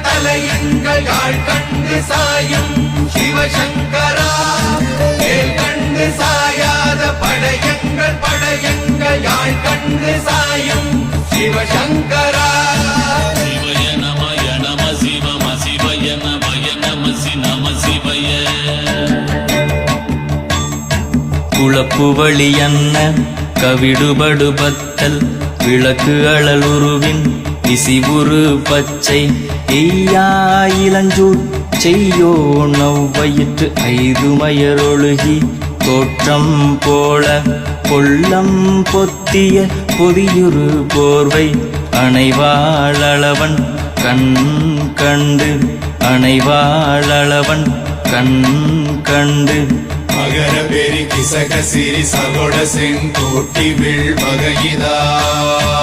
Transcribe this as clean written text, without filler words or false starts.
தலையங்கள் யாழ் கண்டு சாயும் சிவசங்கரா வேல் கண்டு சாயாத படையங்கள் யாழ் கண்டு சாயும் சிவசங்கரா சிவய நமய நம சிவம சிவய நமய நம நம சிவய குளப்புவழி அன்ன கவிடுபடு பத்தல் விளக்கு அழலுருவின் விசிபுரு பச்சை எய்யா இளஞ்சூர் செய்யோ நவ்வயிற்று ஐதுமயரொழுகி தோற்றம் போல கொள்ளம் பொத்திய பொதியுரு போர்வை அணைவாளவன் கண் கண்டு அணைவாளவன் கண் கண்டு மகர பெரி கிசக சிறி சகோட செங்கோட்டி வில் வகையிதாள்